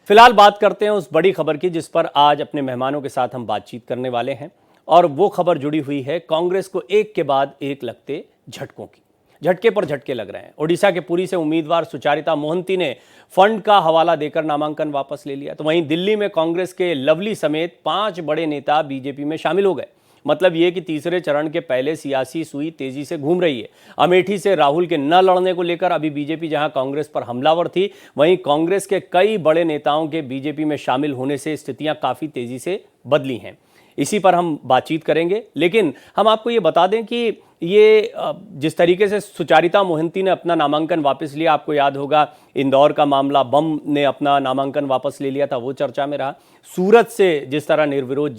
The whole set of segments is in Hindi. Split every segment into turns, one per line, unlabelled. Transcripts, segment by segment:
फिलहाल बात करते हैं उस बड़ी खबर की जिस पर आज अपने मेहमानों के साथ हम बातचीत करने वाले हैं। और वो खबर जुड़ी हुई है कांग्रेस को एक के बाद एक लगते झटकों की। झटके पर झटके लग रहे हैं। ओडिशा के पुरी से उम्मीदवार सुचारिता मोहंती ने फंड का हवाला देकर नामांकन वापस ले लिया, तो वहीं दिल्ली में कांग्रेस के लवली समेत 5 बड़े नेता बीजेपी में शामिल हो गए। मतलब ये कि तीसरे चरण के पहले सियासी सुई तेजी से घूम रही है। अमेठी से राहुल के न लड़ने को लेकर अभी बीजेपी जहां कांग्रेस पर हमलावर थी, वहीं कांग्रेस के कई बड़े नेताओं के बीजेपी में शामिल होने से स्थितियां काफी तेजी से बदली हैं। इसी पर हम बातचीत करेंगे, लेकिन हम आपको ये बता दें कि ये जिस तरीके से सुचारिता मोहंती ने अपना नामांकन वापस लिया, आपको याद होगा इंदौर का मामला, बम ने अपना नामांकन वापस ले लिया था, वो चर्चा में रहा। सूरत से जिस तरह निर्विरोध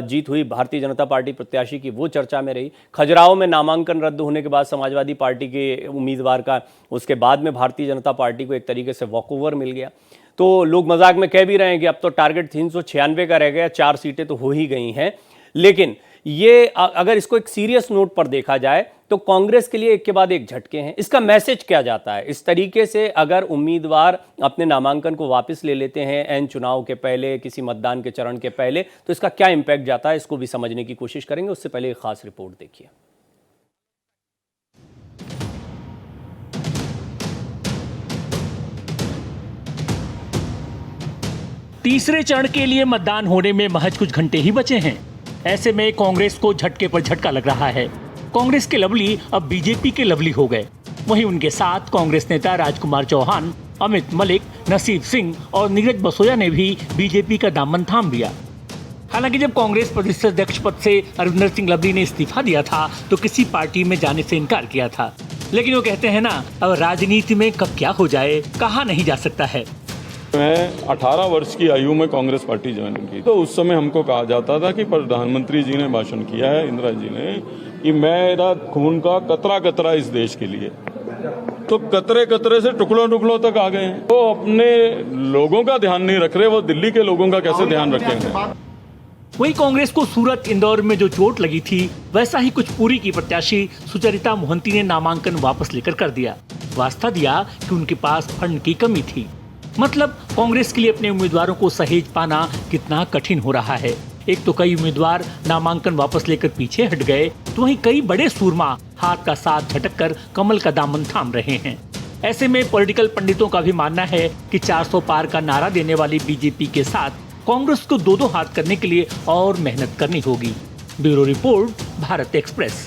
जीत हुई भारतीय जनता पार्टी प्रत्याशी की, वो चर्चा में रही। खजुराहो में नामांकन रद्द होने के बाद समाजवादी पार्टी के उम्मीदवार का उसके बाद में भारतीय जनता पार्टी को एक तरीके से वॉकओवर मिल गया। तो लोग मजाक में कह भी रहे हैं कि अब तो टारगेट 396 का रह गया, 4 सीटें तो हो ही गई हैं। लेकिन ये अगर इसको एक सीरियस नोट पर देखा जाए तो कांग्रेस के लिए एक के बाद एक झटके हैं। इसका मैसेज क्या जाता है? इस तरीके से अगर उम्मीदवार अपने नामांकन को वापस ले लेते हैं एन चुनाव के पहले, किसी मतदान के चरण के पहले, तो इसका क्या इंपैक्ट जाता है, इसको भी समझने की कोशिश करेंगे। उससे पहले एक खास रिपोर्ट देखिए।
तीसरे चरण के लिए मतदान होने में महज कुछ घंटे ही बचे हैं। ऐसे में कांग्रेस को झटके पर झटका लग रहा है। कांग्रेस के लवली अब बीजेपी के लवली हो गए। वहीं उनके साथ कांग्रेस नेता राजकुमार चौहान, अमित मलिक, नसीब सिंह और नीरज बसोया ने भी बीजेपी का दामन थाम लिया। हालांकि जब कांग्रेस प्रदेश अध्यक्ष पद से अरविंदर सिंह लवली ने इस्तीफा दिया था तो किसी पार्टी में जाने से इनकार किया था, लेकिन वो कहते हैं ना, अब राजनीति में कब क्या हो जाए कहा नहीं जा सकता है।
मैं 18 वर्ष की आयु में कांग्रेस पार्टी ज्वाइन की, तो उस समय हमको कहा जाता था कि प्रधानमंत्री जी ने भाषण किया है, इंदिरा जी ने, कि मेरा खून का कतरा कतरा इस देश के लिए। तो कतरे कतरे से टुकड़ों टुकड़ों तक आ गए हैं। वो अपने लोगों का ध्यान नहीं रख रहे, वो दिल्ली के लोगों का कैसे ध्यान रखेंगे।
वही कांग्रेस को सूरत इंदौर में जो चोट लगी थी, वैसा ही कुछ पुरी की प्रत्याशी सुचरिता मोहंती ने नामांकन वापस लेकर कर दिया। वास्ता दिया कि उनके पास फंड की कमी थी। मतलब कांग्रेस के लिए अपने उम्मीदवारों को सहेज पाना कितना कठिन हो रहा है। एक तो कई उम्मीदवार नामांकन वापस लेकर पीछे हट गए, तो वहीं कई बड़े सूरमा हाथ का साथ झटक कर कमल का दामन थाम रहे हैं। ऐसे में पॉलिटिकल पंडितों का भी मानना है कि 400 पार का नारा देने वाली बीजेपी के साथ कांग्रेस को दो हाथ करने के लिए और मेहनत करनी होगी। Bureau report, Bharat express.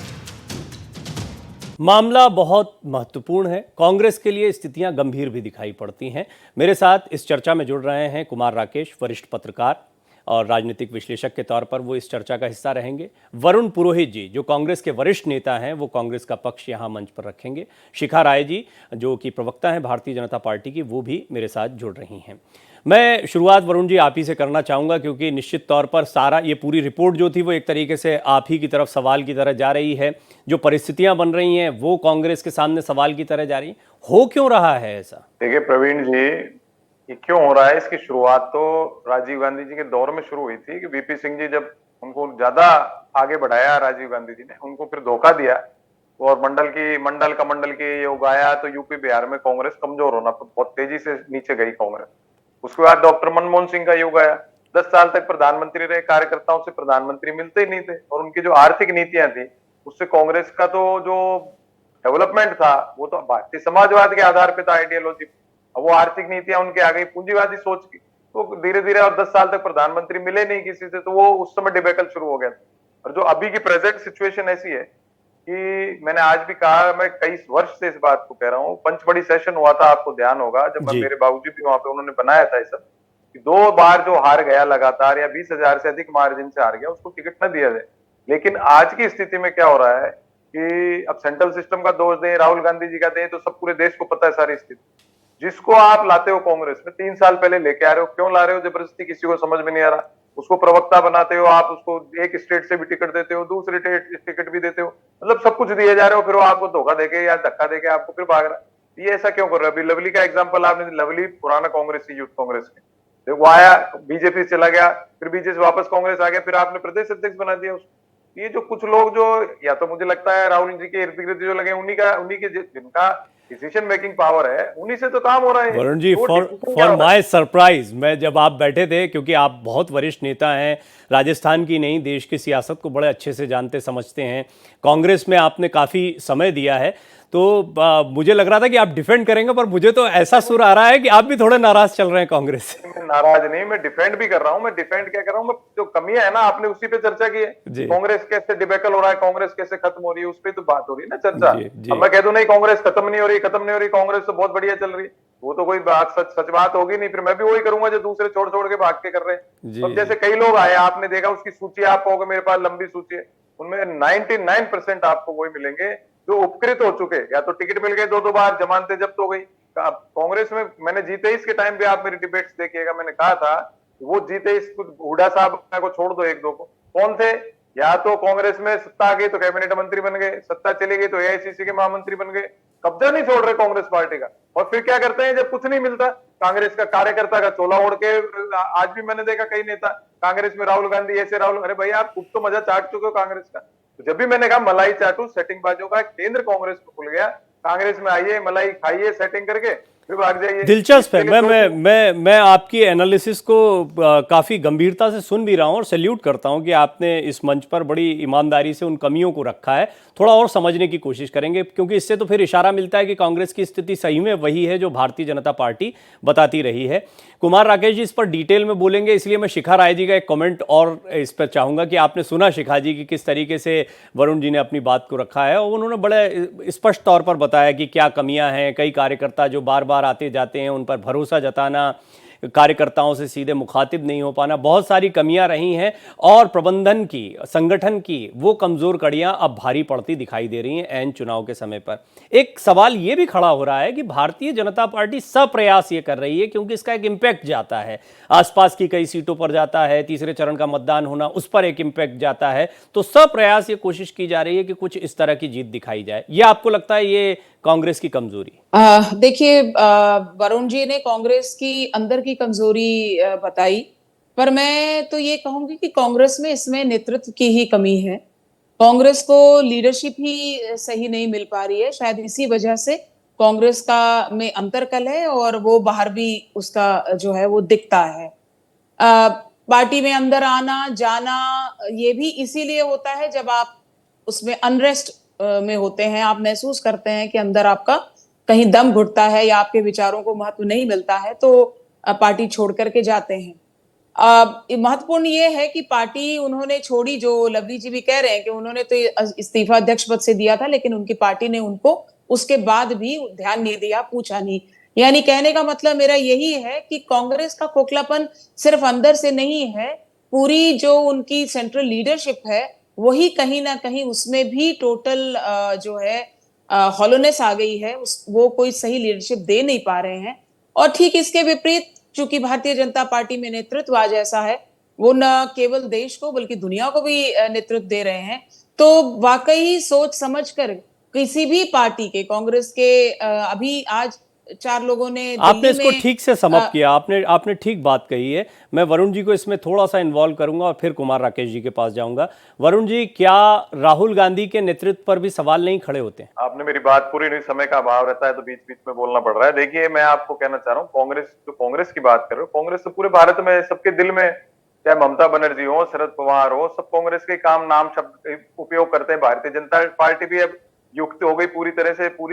मामला बहुत महत्वपूर्ण है। कांग्रेस के लिए स्थितियां गंभीर भी दिखाई पड़ती हैं। मेरे साथ इस चर्चा में जुड़ रहे हैं कुमार राकेश, वरिष्ठ पत्रकार और राजनीतिक विश्लेषक के तौर पर वो इस चर्चा का हिस्सा रहेंगे। वरुण पुरोहित जी, जो कांग्रेस के वरिष्ठ नेता हैं, वो कांग्रेस का पक्ष यहाँ मंच पर रखेंगे। शिखा राय जी, जो कि प्रवक्ता हैं भारतीय जनता पार्टी की, वो भी मेरे साथ जुड़ रही हैं। मैं शुरुआत वरुण जी आप ही से करना चाहूँगा, क्योंकि निश्चित तौर पर सारा ये पूरी रिपोर्ट जो थी वो एक तरीके से आप ही की तरफ सवाल की तरह जा रही है। जो परिस्थितियां बन रही हैं वो कांग्रेस के सामने सवाल की तरह जा रही। हो क्यों रहा है ऐसा?
देखिए प्रवीण जी, ये क्यों हो रहा है, इसकी शुरुआत तो राजीव गांधी जी के दौर में शुरू हुई थी कि वीपी सिंह जी जब उनको ज्यादा आगे बढ़ाया, राजीव गांधी जी ने उनको फिर धोखा दिया और मंडल की ये उगाया, तो यूपी बिहार में कांग्रेस कमजोर होना, बहुत तेजी से नीचे गई कांग्रेस। उसके बाद डॉक्टर मनमोहन सिंह का युग आया, 10 साल तक प्रधानमंत्री रहे, कार्यकर्ताओं से प्रधानमंत्री मिलते ही नहीं थे और उनकी जो आर्थिक नीतियां थी उससे कांग्रेस का तो जो डेवलपमेंट था वो तो भारतीय समाजवाद के आधार पे था, आइडियोलॉजी। अब वो आर्थिक नीतियां उनके आ गई पूंजीवादी सोच की, तो धीरे धीरे और 10 साल तक प्रधानमंत्री मिले नहीं किसी से, तो वो उस समय डिबेकल शुरू हो गया। और जो अभी की प्रेजेंट सिचुएशन ऐसी है कि मैंने आज भी कहा, मैं कई वर्ष से इस बात को कह रहा हूँ, पंचमढ़ी सेशन हुआ था, आपको ध्यान होगा, जब मेरे बाबूजी भी वहां पे, उन्होंने बनाया था ये सब, कि 2 बार जो हार गया लगातार या 20,000 से अधिक मार्जिन से हार गया, उसको टिकट न दिया जाए। लेकिन आज की स्थिति में क्या हो रहा है कि अब सेंट्रल सिस्टम का दोष दें, राहुल गांधी जी का दें, तो सब पूरे देश को पता है सारी स्थिति। जिसको आप लाते हो कांग्रेस में, 3 साल पहले लेके आ रहे हो, क्यों ला रहे हो जबरदस्ती, किसी को समझ में नहीं आ रहा। उसको प्रवक्ता बनाते हो आप, उसको एक स्टेट से भी टिकट देते हो, दूसरे टिकट भी देते हो, मतलब सब कुछ दिए जा रहे हो, फिर वो आपको धोखा देके या धक्का देके आपको फिर भाग रहा। ये ऐसा क्यों कर रहे हो? अभी लवली का एग्जाम्पल आपने, लवली पुराना कांग्रेसी, यूथ कांग्रेस के, वो आया बीजेपी चला गया, फिर बीजेपी वापस कांग्रेस आ गया, फिर आपने प्रदेश अध्यक्ष बना दिया उसको। ये जो कुछ लोग जो, या तो मुझे लगता है राहुल जी के इर्द गिर्द जो लगे, उन्हीं के जिनका डिसीजन मेकिंग पावर है, उन्हीं से तो काम हो रहा है।
वरुण जी,
तो
फॉर
decision क्या
फॉर
हो रहा है?
माय सरप्राइज, मैं जब आप बैठे थे, क्योंकि आप बहुत वरिष्ठ नेता हैं, राजस्थान की नहीं देश की सियासत को बड़े अच्छे से जानते समझते हैं, कांग्रेस में आपने काफ़ी समय दिया है, तो मुझे लग रहा था कि आप डिफेंड करेंगे, पर मुझे तो ऐसा सुर आ रहा है कि आप भी थोड़े नाराज चल रहे हैं कांग्रेस से।
मैं नाराज नहीं, मैं डिफेंड भी कर रहा हूं। मैं डिफेंड क्या कर रहा हूं, मैं जो कमियां है ना, आपने उसी पे चर्चा की है।
जी
कांग्रेस कैसे डिबेकल हो रहा है, कांग्रेस कैसे खत्म हो रही है, उस पर तो बात हो रही है ना, चर्चा।
जी जी
अब मैं कह दूं नहीं कांग्रेस खत्म नहीं हो रही, खत्म नहीं हो रही, कांग्रेस तो बहुत बढ़िया चल रही है, वो तो कोई बात सच बात होगी नहीं। फिर मैं भी वही करूंगा जो दूसरे छोड़ छोड़ के भाग के कर रहे हैं।
जी
तो अब
जी
जैसे कई लोग आए, आपने देखा उसकी सूची आप कहोगे मेरे पास लंबी सूची है, उनमें 99% आपको वही मिलेंगे जो उपकृत हो चुके, या तो टिकट मिल गए दो दो बार, जमानतें जब्त हो गई। कांग्रेस में मैंने जीते इसके टाइम पे आप मेरी डिबेट्स देखिएगा, मैंने कहा था वो जीते इस हुड्डा साहब को छोड़ दो, एक दो को कौन थे, या तो कांग्रेस में सत्ता आ गई तो कैबिनेट मंत्री बन गए, सत्ता चली गई तो एआईसीसी के महामंत्री बन गए, कब्जा नहीं छोड़ रहे कांग्रेस पार्टी का। और फिर क्या करते हैं जब कुछ नहीं मिलता, कांग्रेस का कार्यकर्ता का चोला ओढ़ के, आज भी मैंने देखा कई नेता कांग्रेस में, राहुल गांधी ऐसे, राहुल, अरे भाई आप खुद तो मजा चाट चुके हो कांग्रेस का। तो जब भी मैंने कहा मलाई चाटू, सेटिंग बाजों का केंद्र कांग्रेस में खुल गया, कांग्रेस में आइए, मलाई खाइए सेटिंग करके, फिर भाग जाइए।
दिलचस्प है। मैं आपकी एनालिसिस को काफ़ी गंभीरता से सुन भी रहा हूँ और सैल्यूट करता हूँ कि आपने इस मंच पर बड़ी ईमानदारी से उन कमियों को रखा है। थोड़ा और समझने की कोशिश करेंगे, क्योंकि इससे तो फिर इशारा मिलता है कि कांग्रेस की स्थिति सही में वही है जो भारतीय जनता पार्टी बताती रही है। कुमार राकेश जी इस पर डिटेल में बोलेंगे, इसलिए मैं शिखा राय जी का एक कमेंट और इस पर चाहूँगा कि आपने सुना शिखा जी की किस तरीके से वरुण जी ने अपनी बात को रखा है, और उन्होंने बड़े स्पष्ट तौर पर बताया कि क्या कमियां हैं, कई कार्यकर्ता जो बार बार आते जाते हैं उन पर भरोसा जताना, कार्यकर्ताओं से सीधे मुखातिब नहीं हो पाना, बहुत सारी कमियां रही हैं, और प्रबंधन की, संगठन की वो कमज़ोर कड़ियां अब भारी पड़ती दिखाई दे रही हैं ऐन चुनाव के समय पर। एक सवाल ये भी खड़ा हो रहा है कि भारतीय जनता पार्टी सप्रयास ये कर रही है, क्योंकि इसका एक इम्पैक्ट जाता है, आसपास की कई सीटों पर जाता है, तीसरे चरण का मतदान होना उस पर एक इम्पैक्ट जाता है, तो सप्रयास ये कोशिश की जा रही है कि कुछ इस तरह की जीत दिखाई जाए। ये आपको लगता है ये कांग्रेस की कमजोरी?
देखिए, वरुण जी ने कांग्रेस की अंदर की कमजोरी बताई, पर मैं तो ये कहूंगी कि कांग्रेस में इसमें नेतृत्व की ही कमी है। कांग्रेस को लीडरशिप ही सही नहीं मिल पा रही है, शायद इसी वजह से कांग्रेस का में अंतरकल है, और वो बाहर भी उसका जो है वो दिखता है। पार्टी में अंदर आना जाना ये भी इसीलिए होता है जब आप उसमें अनरेस्ट में होते हैं, आप महसूस करते हैं कि अंदर आपका कहीं दम घुटता है या आपके विचारों को महत्व नहीं मिलता है, तो पार्टी छोड़ करके जाते हैं। महत्वपूर्ण ये है कि पार्टी उन्होंने छोड़ी, जो लवली जी भी कह रहे हैं कि उन्होंने तो इस्तीफा अध्यक्ष पद से दिया था, लेकिन उनकी पार्टी ने उनको उसके बाद भी ध्यान नहीं दिया, पूछा नहीं। यानी कहने का मतलब मेरा यही है कि कांग्रेस का खोखलापन सिर्फ अंदर से नहीं है, पूरी जो उनकी सेंट्रल लीडरशिप है वही कहीं ना कहीं उसमें भी टोटल जो है हॉलोनेस आ गई है, वो कोई सही लीडरशिप दे नहीं पा रहे हैं। और ठीक इसके विपरीत, चूंकि भारतीय जनता पार्टी में नेतृत्व आज ऐसा है, वो न केवल देश को बल्कि दुनिया को भी नेतृत्व दे रहे हैं, तो वाकई सोच समझकर किसी भी पार्टी के, कांग्रेस के अभी आज 4 लोगों ने
आपने
दिल्ली
इसको
में
ठीक से समअप किया, आपने ठीक बात कही है। मैं वरुण जी को इसमें थोड़ा सा इन्वॉल्व करूंगा और फिर कुमार राकेश जी के पास जाऊंगा। वरुण जी, क्या राहुल गांधी के नेतृत्व पर भी सवाल नहीं खड़े होते हैं?
आपने मेरी बात पूरी नहीं, समय का अभाव रहता है तो बीच बीच में बोलना पड़ रहा है। देखिए, मैं आपको कहना चाह रहा हूँ, कांग्रेस की बात कर रहे हो, कांग्रेस तो पूरे भारत में सबके दिल में, चाहे ममता बनर्जी हो, शरद पवार हो, सब कांग्रेस के काम नाम शब्द उपयोग करते हैं। भारतीय जनता पार्टी भी अब युक्त हो गई, पूरी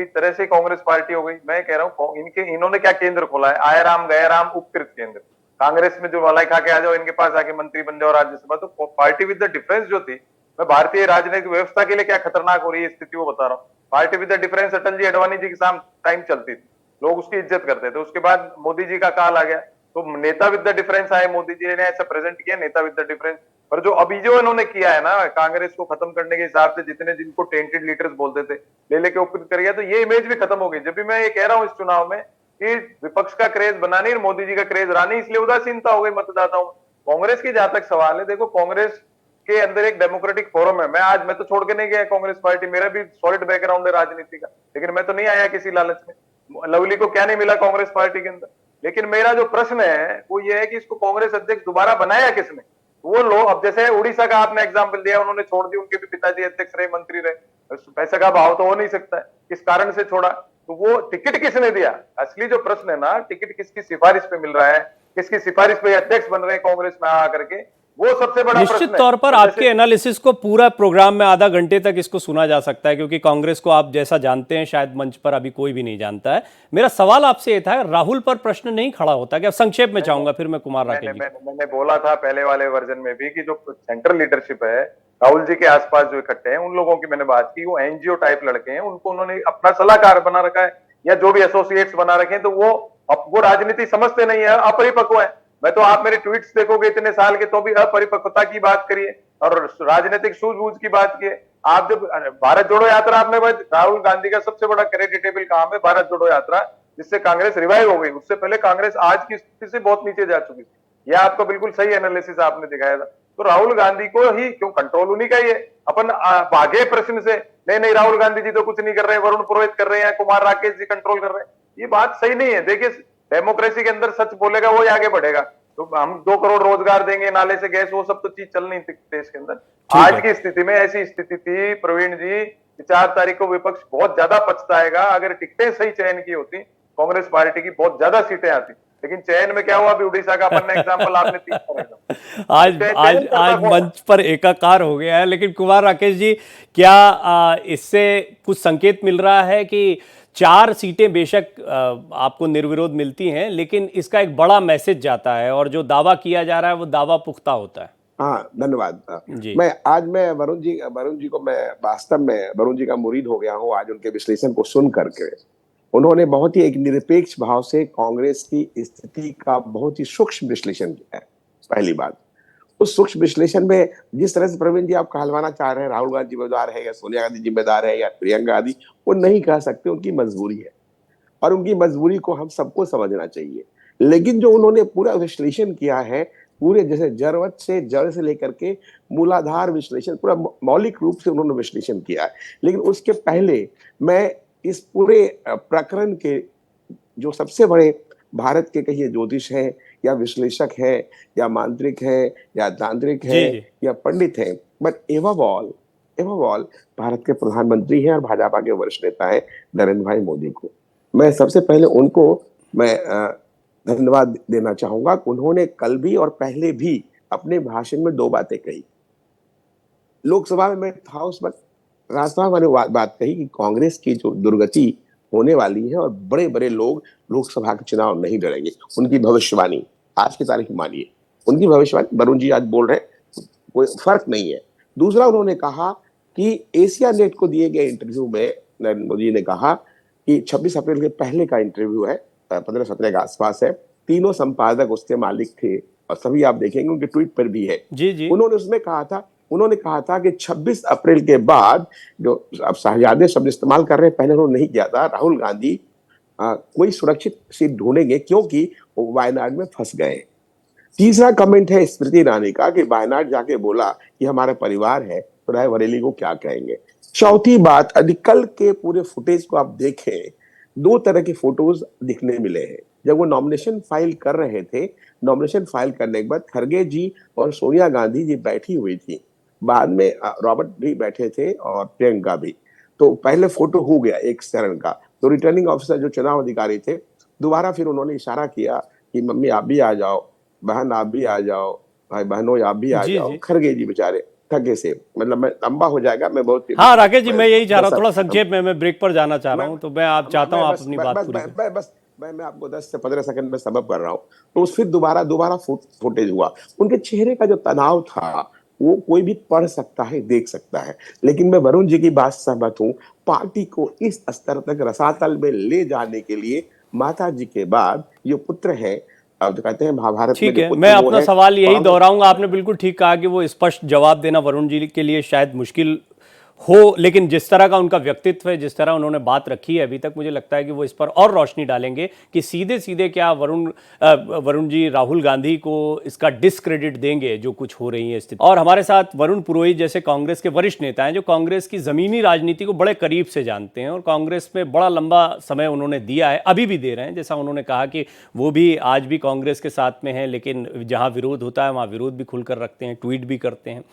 तरह से कांग्रेस पार्टी हो गई। मैं कह रहा हूँ इन्होंने क्या केंद्र खोला है, आया राम गया राम उपकृत केंद्र। कांग्रेस में जो मलाई खा के आ जाओ, इनके पास आके मंत्री बन जाओ राज्यसभा, तो पार्टी विद द डिफरेंस जो थी, मैं भारतीय राजनीतिक व्यवस्था के लिए क्या खतरनाक हो रही है स्थिति वो बता रहा हूँ। Party with the difference Atal ji Advani ji के साथ टाइम चलती थी, लोग उसकी इज्जत करते थे। उसके बाद मोदी जी का काल आ गया, तो नेता विद द डिफरेंस आए, मोदी जी ने ऐसा प्रेजेंट किया, नेता विद द डिफरेंस। पर जो अभी जो इन्होंने किया है ना, कांग्रेस को खत्म करने के हिसाब से, जितने जिनको टेंटेड लीडर्स बोलते थे ले लेके उपकृत कर गया, तो ये इमेज भी खत्म हो गई। जब भी मैं ये कह रहा हूँ इस चुनाव में कि विपक्ष का क्रेज बना नहीं, मोदी जी का क्रेज रहा नहीं, इसलिए उदासीनता हो गई मतदाताओं। कांग्रेस की जहां तक सवाल है, देखो कांग्रेस के अंदर एक डेमोक्रेटिक फोरम है। मैं तो छोड़ के नहीं गया कांग्रेस पार्टी, मेरा भी सॉलिड बैकग्राउंड है राजनीति का, लेकिन मैं तो नहीं आया किसी लालच में। लवली को क्या नहीं मिला कांग्रेस पार्टी के अंदर, लेकिन मेरा जो प्रश्न है वो ये है कि इसको कांग्रेस अध्यक्ष दोबारा बनाया किसने? वो लोग, अब जैसे उड़ीसा का आपने एग्जाम्पल दिया, उन्होंने छोड़ दी, उनके भी पिताजी अध्यक्ष रहे, मंत्री रहे, पैसे का भाव तो हो नहीं सकता है, किस कारण से छोड़ा? तो वो टिकट किसने दिया? असली जो प्रश्न है ना, टिकट किसकी सिफारिश पे मिल रहा है, किसकी सिफारिश पे अध्यक्ष बन रहे हैं कांग्रेस में आकर के, वो सबसे बड़ा प्रश्न
निश्चित
है।
तौर पर
तो
आपके
जैसे
एनालिसिस को पूरा प्रोग्राम में आधा घंटे तक इसको सुना जा सकता है, क्योंकि कांग्रेस को आप जैसा जानते हैं शायद मंच पर अभी कोई भी नहीं जानता है। मेरा सवाल आपसे ये था, राहुल पर प्रश्न नहीं खड़ा होता क्या? संक्षेप में चाहूंगा, फिर मैं कुमार राकेश जी।
मैंने बोला था पहले वाले वर्जन में भी कि जो सेंट्रल लीडरशिप है, राहुल जी के आसपास जो इकट्ठे हैं, उन लोगों की मैंने बात की, वो एनजीओ टाइप लड़के हैं, उनको उन्होंने अपना सलाहकार बना रखा है या जो भी एसोसिएट्स बना रखे हैं, तो वो राजनीति समझते नहीं है, अपरिपक्व है। मैं तो, आप मेरे ट्वीट्स देखोगे इतने साल के, तो भी अपरिपक्वता की बात करिए और राजनीतिक सूझबूझ की बात किए। आप जब भारत जोड़ो यात्रा, आपने राहुल गांधी का सबसे बड़ा क्रेडिटेबल काम है भारत जोड़ो यात्रा, जिससे कांग्रेस रिवाइव हो गई। उससे पहले कांग्रेस आज की स्थिति से बहुत नीचे जा चुकी थी। यह आपको बिल्कुल सही एनालिसिस आपने दिखाया था। तो राहुल गांधी को ही क्यों, कंट्रोल उन्हीं का ही है। अपन भागे प्रश्न से, नहीं राहुल गांधी जी तो कुछ नहीं कर रहे हैं, वरुण पुरोहित कर रहे हैं, कुमार राकेश जी कंट्रोल कर रहे हैं, ये बात सही नहीं है। देखिए, डेमोक्रेसी के अंदर सच बोलेगा वो ही आगे बढ़ेगा। तो हम 2 करोड़ रोजगार देंगे, नाले से गैस, वो सब तो चीज चल नहीं थी देश के अंदर। आज की स्थिति में ऐसी स्थिति थी प्रवीण जी, 4 तारीख को विपक्ष बहुत ज्यादा पछताएगा। अगर टिकटें सही चयन की होती, कांग्रेस पार्टी की बहुत ज्यादा सीटें आती, लेकिन चयन में क्या हुआ? अभी उड़ीसा का अपन ने एग्जाम्पल आपने 3
आज मंच पर एकाकार हो गया है। लेकिन कुमार राकेश जी, क्या इससे कुछ संकेत मिल रहा है कि 4 सीटें बेशक आपको निर्विरोध मिलती हैं, लेकिन इसका एक बड़ा मैसेज जाता है और जो दावा किया जा रहा है वो दावा पुख्ता होता है?
हाँ, धन्यवाद
जी।
मैं वरुण जी को, मैं वास्तव में वरुण जी का मुरीद हो गया हूँ आज उनके विश्लेषण को सुन करके। उन्होंने बहुत ही एक निरपेक्ष भाव से कांग्रेस की स्थिति का बहुत ही सूक्ष्म विश्लेषण किया है। पहली बात, उस सूक्ष्म विश्लेषण में जिस तरह से प्रवीण जी आप कहलवाना चाह रहे हैं राहुल गांधी जिम्मेदार है या सोनिया गांधी जिम्मेदार है या प्रियंका गांधी, वो नहीं कह सकते, उनकी मजबूरी है और उनकी मजबूरी को हम सबको समझना चाहिए। लेकिन जो उन्होंने पूरा विश्लेषण किया है, पूरे जैसे जड़ से लेकर के मूलाधार विश्लेषण, पूरा मौलिक रूप से उन्होंने विश्लेषण किया है। लेकिन उसके पहले मैं इस पूरे प्रकरण के जो सबसे बड़े भारत के कहिए ज्योतिष हैं या विश्लेषक हैं या मांत्रिक हैं या तांत्रिक हैं या पंडित हैं, बट एवब ऑल भारत के प्रधानमंत्री हैं और भाजपा के वरिष्ठ नेता हैं नरेंद्र भाई मोदी को मैं सबसे पहले उनको मैं धन्यवाद देना चाहूंगा। उन्होंने कल भी और पहले भी अपने भाषण में 2 बातें कही। लोकसभा में मैं था उस वक्त, राज्यसभा में मैंने बात कही कि कांग्रेस की जो दुर्गति होने वाली है और बड़े बड़े लोग लोकसभा के चुनाव नहीं लड़ेंगे, उनकी भविष्यवाणी आज की तारीख मानिए, उनकी भविष्यवाणी वरुण जी आज बोल रहे हैं, कोई फर्क नहीं है। दूसरा, उन्होंने कहा कि एशिया नेट को दिए गए इंटरव्यू में नरेंद्र मोदी ने कहा कि 26 अप्रैल के पहले का इंटरव्यू है, 15-17 के आसपास है, तीनों संपादक उसके मालिक थे और सभी आप देखेंगे उनके ट्वीट पर भी है।
जी।
उन्होंने उसमें कहा था कि 26 अप्रैल के बाद जो अब शाहजादे शब्द इस्तेमाल कर रहे हैं, पहले उन्होंने नहीं किया था, राहुल गांधी कोई सुरक्षित सीट ढूंढेंगे क्योंकि वो वायनाड में फंस गए। तीसरा कमेंट है स्मृति ईरानी का कि वायनाड जाके बोला कि हमारा परिवार है, तो रायबरेली को क्या कहेंगे। चौथी बात, कल के पूरे फुटेज को आप देखें, 2 तरह के फोटोज दिखने मिले हैं। जब वो नॉमिनेशन फाइल कर रहे थे, नॉमिनेशन फाइल करने के बाद खरगे जी और सोनिया गांधी जी बैठी हुई थी, बाद में रॉबर्ट भी बैठे थे और प्रियंका भी। तो पहले फोटो हो गया एक चरण का, तो रिटर्निंग ऑफिसर जो चुनाव अधिकारी थे, दोबारा फिर उन्होंने इशारा किया कि मम्मी आप भी आ जाओ, बहन आप भी आ जाओ, भाई बहनों आप भी आ जाओ। खरगे जी बेचारे थके से, मतलब मैं लंबा हो जाएगा, मैं बहुत
राकेश जी मैं यही चाह रहा हूँ, थोड़ा संक्षेप में, मैं ब्रेक पर जाना चाह रहा हूँ, तो मैं आप चाहता हूँ आप अपनी बात पूरी करें।
बस मैं आपको 10 से 15 सेकंड में सबब कर रहा हूँ। तो फिर दोबारा फुटेज हुआ, उनके चेहरे का जो तनाव था वो कोई भी पढ़ सकता है, देख सकता है। लेकिन मैं वरुण जी की बात सहमत हूँ, पार्टी को इस स्तर तक रसातल में ले जाने के लिए माता जी के बाद जो पुत्र है, अब जो कहते हैं महाभारत में,
ठीक है, मैं अपना सवाल यही दोहराऊंगा। आपने बिल्कुल ठीक कहा कि वो स्पष्ट जवाब देना वरुण जी के लिए शायद मुश्किल हो, लेकिन जिस तरह का उनका व्यक्तित्व है, जिस तरह उन्होंने बात रखी है अभी तक, मुझे लगता है कि वो इस पर और रोशनी डालेंगे कि सीधे सीधे क्या वरुण जी राहुल गांधी को इसका डिस्क्रेडिट देंगे जो कुछ हो रही है स्थिति। और हमारे साथ वरुण पुरोहित जैसे कांग्रेस के वरिष्ठ नेता हैं, जो कांग्रेस की जमीनी राजनीति को बड़े करीब से जानते हैं और कांग्रेस में बड़ा लंबा समय उन्होंने दिया है, अभी भी दे रहे हैं। जैसा उन्होंने कहा कि वो भी आज भी कांग्रेस के साथ में है, लेकिन जहाँ विरोध होता है वहाँ विरोध भी खुलकर रखते हैं, ट्वीट भी करते हैं।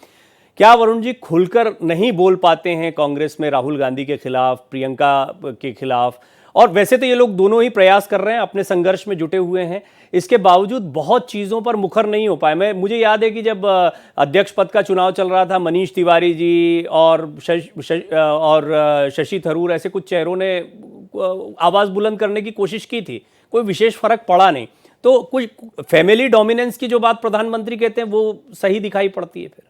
क्या वरुण जी खुलकर नहीं बोल पाते हैं कांग्रेस में राहुल गांधी के खिलाफ, प्रियंका के खिलाफ, और वैसे तो ये लोग दोनों ही प्रयास कर रहे हैं, अपने संघर्ष में जुटे हुए हैं, इसके बावजूद बहुत चीज़ों पर मुखर नहीं हो पाए। मुझे याद है कि जब अध्यक्ष पद का चुनाव चल रहा था, मनीष तिवारी जी और शशि थरूर, ऐसे कुछ चेहरों ने आवाज़ बुलंद करने की कोशिश की थी, कोई विशेष फर्क पड़ा नहीं। तो कुछ फैमिली डोमिनेंस की जो बात प्रधानमंत्री कहते हैं वो सही दिखाई पड़ती है। फिर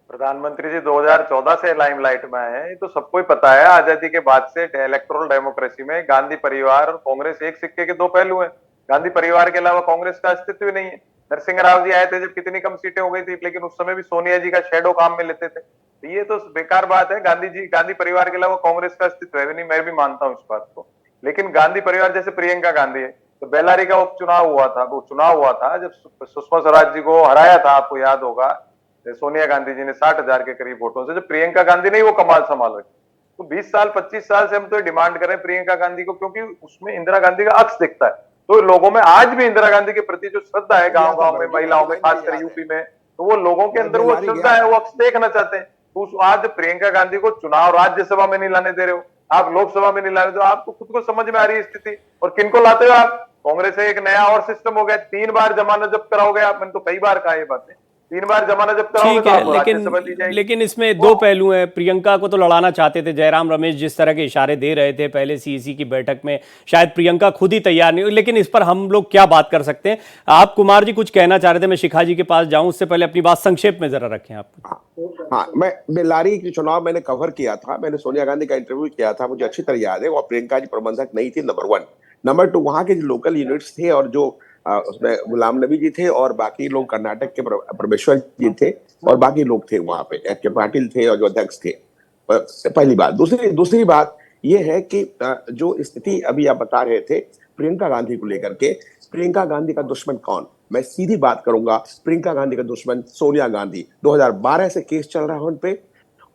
प्रधानमंत्री जी 2014 से लाइमलाइट में आए हैं, ये तो सबको ही पता है। आजादी के बाद से इलेक्टोरल डेमोक्रेसी में गांधी परिवार और कांग्रेस एक सिक्के के दो पहलू हैं। गांधी परिवार के अलावा कांग्रेस का अस्तित्व ही नहीं है। नरसिंह राव जी आए थे जब कितनी कम सीटें हो गई थी, लेकिन उस समय भी सोनिया जी का शेडो काम में लेते थे। तो ये तो बेकार बात है। गांधी परिवार के अलावा कांग्रेस का अस्तित्व है नहीं, मैं भी मानता हूँ इस बात को। लेकिन गांधी परिवार जैसे प्रियंका गांधी है, तो बेल्लारी का उपचुनाव हुआ था, वो चुनाव हुआ था जब सुषमा स्वराज जी को हराया था, आपको याद होगा, सोनिया गांधी जी ने 60,000 के करीब वोटों से, जब प्रियंका गांधी ने वो कमाल संभाल रखी। तो 20 साल 25 साल से हम तो डिमांड कर रहे हैं प्रियंका गांधी को, क्योंकि उसमें इंदिरा गांधी का अक्स दिखता है। तो लोगों में आज भी इंदिरा गांधी के प्रति जो श्रद्धा है, गांव गांव में, महिलाओं में, खासकर यूपी में, तो वो लोगों के अंदर वो श्रद्धा है, वो अक्स देखना चाहते हैं। तो आज प्रियंका गांधी को चुनाव राज्यसभा में नहीं लाने दे रहे हो, आप लोकसभा में नहीं ला रहे, तो आपको खुद को समझ में आ रही है स्थिति। और किनको लाते हो आप? कांग्रेस से एक नया और सिस्टम हो गया, 3 बार जमानत जब्त कराओगे आप। मैंने तो कई बार कहा ये बातें, 3 बार जमानत जब्त कराओगे
ठीक
तो
है,
आपको राज्यसभा दी जाएगी।
लेकिन इसमें दो पहलू हैं। प्रियंका को तो लड़ाना चाहते थे, जयराम रमेश जिस तरह के इशारे दे रहे थे पहले सीईसी की बैठक में, शायद प्रियंका खुद ही तैयार नहीं हुई। लेकिन इस पर हम लोग क्या बात कर सकते हैं? आप कुमार जी कुछ कहना चाह रहे थे, मैं शिखा जी के पास जाऊं, उससे पहले अपनी बात संक्षेप में जरा रखें आप।
हाँ, मैं बेल्लारी के चुनाव मैंने कवर किया था, मैंने सोनिया गांधी का इंटरव्यू किया था, मुझे अच्छी तरह याद है। और प्रियंका जी प्रबंधक नहीं थी, नंबर 1। नंबर 2, वहां के जो लोकल यूनिट्स थे और जो उसमें गुलाम नबी जी थे और बाकी लोग कर्नाटक के परमेश्वर जी थे और बाकी लोग थे वहां पे, एच के पाटिल थे और जो अध्यक्ष थे। पहली बात। दूसरी बात यह है कि जो स्थिति अभी आप बता रहे थे प्रियंका गांधी को लेकर के, प्रियंका गांधी का दुश्मन कौन? मैं सीधी बात करूंगा, प्रियंका गांधी का दुश्मन सोनिया गांधी। 2012 से केस चल रहा है उन पे,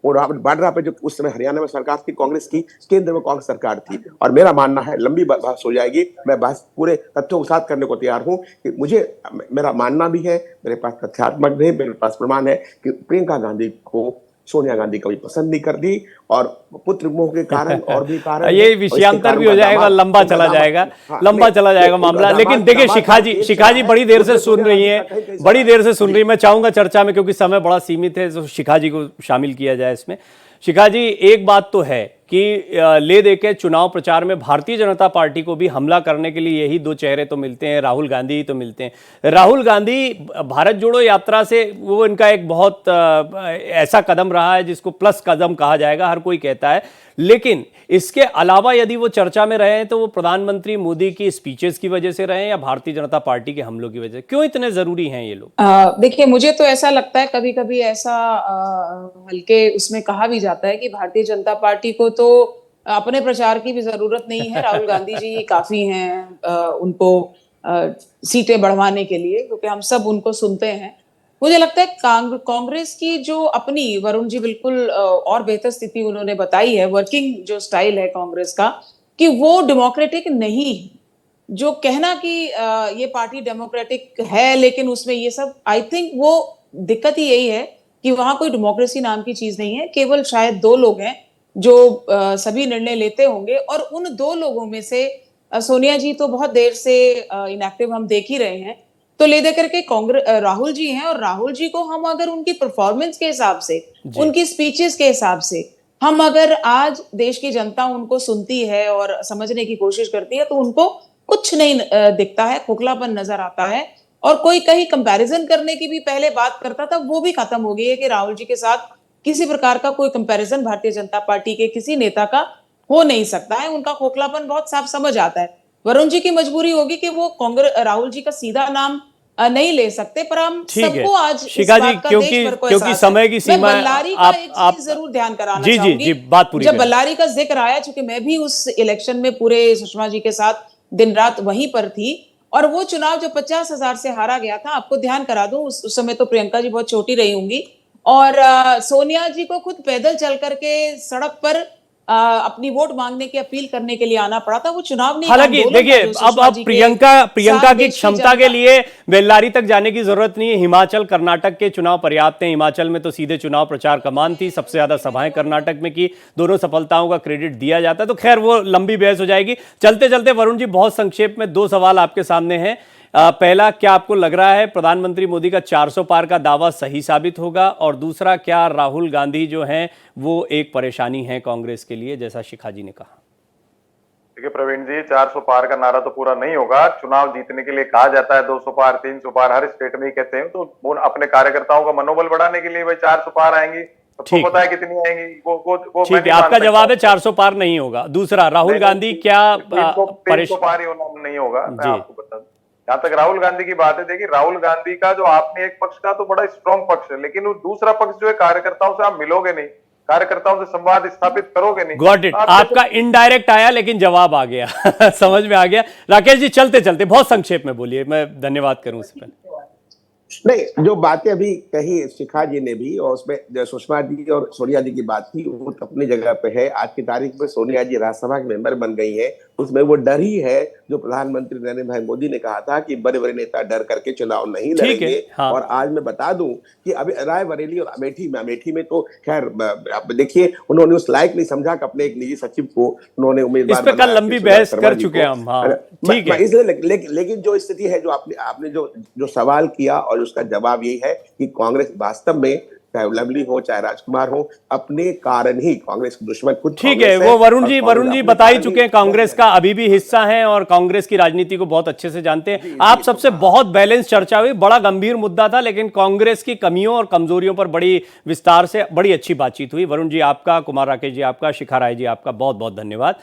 और बाड्रा पे जो उस समय हरियाणा में सरकार थी कांग्रेस की, केंद्र में कांग्रेस सरकार थी। और मेरा मानना है, लंबी बहस हो जाएगी, मैं बहस पूरे तथ्यों के साथ करने को तैयार हूं कि मेरा मानना भी है, मेरे पास तथ्यात्मक भी, मेरे पास प्रमाण है कि प्रियंका गांधी को सोनिया गांधी कभी पसंद नहीं कर दी, और पुत्र मोह के कारण और भी कारण
ये विषयांतर भी हो जाएगा, लंबा चला जाएगा, लंबा चला जाएगा मामला। लेकिन देखिए शिखा जी बड़ी देर से सुन रही हैं, बड़ी देर से सुन रही है। मैं चाहूंगा चर्चा में, क्योंकि समय बड़ा सीमित है, तो शिखा जी को शामिल किया जाए इसमें। शिखा जी, एक बात तो है कि ले दे के चुनाव प्रचार में भारतीय जनता पार्टी को भी हमला करने के लिए यही दो चेहरे तो मिलते हैं, राहुल गांधी ही तो मिलते हैं। राहुल गांधी भारत जोड़ो यात्रा से वो इनका एक बहुत ऐसा कदम रहा है जिसको प्लस कदम कहा जाएगा, हर कोई कहता है। लेकिन इसके अलावा यदि वो चर्चा में रहे हैं तो वो प्रधानमंत्री मोदी की स्पीचेस की वजह से रहे हैं या भारतीय जनता पार्टी के हमलों की वजह से? क्यों इतने जरूरी हैं ये लोग?
देखिए, मुझे तो ऐसा लगता है, कभी कभी ऐसा हल्के उसमें कहा भी जाता है कि भारतीय जनता पार्टी को तो अपने प्रचार की भी जरूरत नहीं है, राहुल गांधी जी काफी हैं उनको सीटें बढ़वाने के लिए, क्योंकि हम सब उनको सुनते हैं। मुझे लगता है कांग्रेस की जो अपनी, वरुण जी बिल्कुल और बेहतर स्थिति उन्होंने बताई है, वर्किंग जो स्टाइल है कांग्रेस का, कि वो डेमोक्रेटिक नहीं है। जो कहना कि ये पार्टी डेमोक्रेटिक है लेकिन उसमें ये सब, आई थिंक वो दिक्कत ही यही है कि वहां कोई डेमोक्रेसी नाम की चीज नहीं है। केवल शायद 2 लोग हैं जो सभी निर्णय लेते होंगे, और उन 2 लोगों में से सोनिया जी तो बहुत देर से इनएक्टिव हम देख ही रहे हैं। तो ले दे करके राहुल जी हैं, और राहुल जी को हम अगर उनकी परफॉर्मेंस के हिसाब से, उनकी स्पीचेस के हिसाब से, हम अगर आज देश की जनता उनको सुनती है और समझने की कोशिश करती है, तो उनको कुछ नहीं दिखता है, खोखलापन नजर आता है। और कोई कहीं कंपैरिजन करने की भी पहले बात करता था, वो भी खत्म हो गई है कि राहुल जी के साथ किसी प्रकार का कोई कंपैरिजन भारतीय जनता पार्टी के किसी नेता का हो नहीं सकता है। उनका खोखलापन बहुत साफ समझ आता है। वरुण जी की मजबूरी होगी कि वो राहुल जी का सीधा नाम नहीं ले सकते, पर हम सबको आज
शिखा जी, क्योंकि समय की सीमा,
बल्लारी का एक चीज जरूर ध्यान कराना चाहूंगी।
बात पूरी
जब बल्लारी का जिक्र आया, चूंकि मैं भी उस इलेक्शन में पूरे सुषमा जी के साथ दिन रात वहीं पर थी, और वो चुनाव जो 50,000 से हारा गया था, आपको ध्यान करा दूं, उस समय तो प्रियंका जी बहुत छोटी रही होंगी, और सोनिया जी को खुद पैदल चल करके सड़क पर अपनी वोट मांगने की अपील करने के लिए आना पड़ा था। वो चुनाव नहीं,
हालांकि
आंदोलन था
देखिए,
जो
अब
सुषमा जी के
प्रियंका
साथ
की
देश
क्षमता के
जनता-
लिए बेल्लारी तक जाने की जरूरत नहीं है। हिमाचल कर्नाटक के चुनाव पर्याप्त हैं। हिमाचल में तो सीधे चुनाव प्रचार कमान थी, सबसे ज्यादा सभाएं कर्नाटक में की, दोनों सफलताओं का क्रेडिट दिया जाता है। तो खैर वो लंबी बहस हो जाएगी। चलते चलते वरुण जी, बहुत संक्षेप में 2 सवाल आपके सामने हैं। पहला, क्या आपको लग रहा है प्रधानमंत्री मोदी का 400 पार का दावा सही साबित होगा? और दूसरा, क्या राहुल गांधी जो हैं वो एक परेशानी है कांग्रेस के लिए, जैसा शिखा जी ने कहा?
देखिए प्रवीण जी, 400 पार का नारा तो पूरा नहीं होगा। चुनाव जीतने के लिए कहा जाता है 200 पार, 300 पार, हर स्टेट में ही कहते हैं। तो वो अपने कार्यकर्ताओं का मनोबल बढ़ाने के लिए भाई 400 पार आएंगी, सबको
ठीक
पता है कितनी आएंगी। वो
ठीक
मैं
है,
नहीं
आपका
मान
जवाब है
सकता।
400 पार नहीं होगा। दूसरा, राहुल
नहीं,
गांधी
नहीं,
क्या
300 पार ही होना नहीं होगा, मैं
जी।
आपको बता दूं। जहां तक राहुल गांधी की बात है, देखिए राहुल गांधी का जो आपने एक पक्ष का तो बड़ा स्ट्रॉन्ग पक्ष है, लेकिन वो दूसरा पक्ष जो है, कार्यकर्ताओं से आप मिलोगे नहीं, कार्यकर्ताओं से संवाद स्थापित करोगे नहीं।
गॉट इट,
आप
आपका इनडायरेक्ट आया लेकिन जवाब आ गया। समझ में आ गया। राकेश जी, चलते चलते बहुत संक्षेप में बोलिए, मैं धन्यवाद करूं उससे पहले।
नहीं, जो बातें अभी कही शिखा जी ने भी, और उसमें जो सुषमा जी और सोनिया जी की बात थी, वो तो अपनी जगह पे है। आज की तारीख में सोनिया जी राज्यसभा के मेंबर बन गई है। उसमें वो डर ही है जो प्रधानमंत्री नरेंद्र भाई मोदी ने कहा था कि बड़े बड़े नेता डर करके चुनाव नहीं
ठीक है,
लड़ेंगे।
हाँ।
और आज मैं बता दूं कि अभी रायबरेली और अमेठी में तो खैर आप देखिए, उन्होंने उस लायक नहीं समझा कि अपने एक निजी सचिव को उन्होंने उम्मीदवार
इस पे कल
बनाया,
लंबी
शिवराज
बहस
शर्मा
कर
जी
चुके
को।
हैं हम, हाँ,
मैं-
ठीक
मैं
है।
इसलिए लेकिन जो स्थिति है, जो आपने जो सवाल किया और उसका जवाब यही है कि कांग्रेस वास्तव में, चाहे लवली हो चाहे राजकुमार हो, अपने कारण ही कांग्रेस के दुश्मन खुद
ठीक है।
कांग्रेस
वो वरुण
और
जी
कांग्रेस
बता ही
अपने
चुके हैं,
कारण
कांग्रेस का अभी भी हिस्सा हैं और कांग्रेस की राजनीति को बहुत अच्छे से जानते हैं। आप सबसे बहुत बैलेंस चर्चा हुई, बड़ा गंभीर मुद्दा था, लेकिन कांग्रेस की कमियों और कमजोरियों पर बड़ी विस्तार से बड़ी अच्छी बातचीत हुई। वरुण जी आपका, कुमार राकेश जी आपका, शिखा राय जी आपका बहुत बहुत धन्यवाद।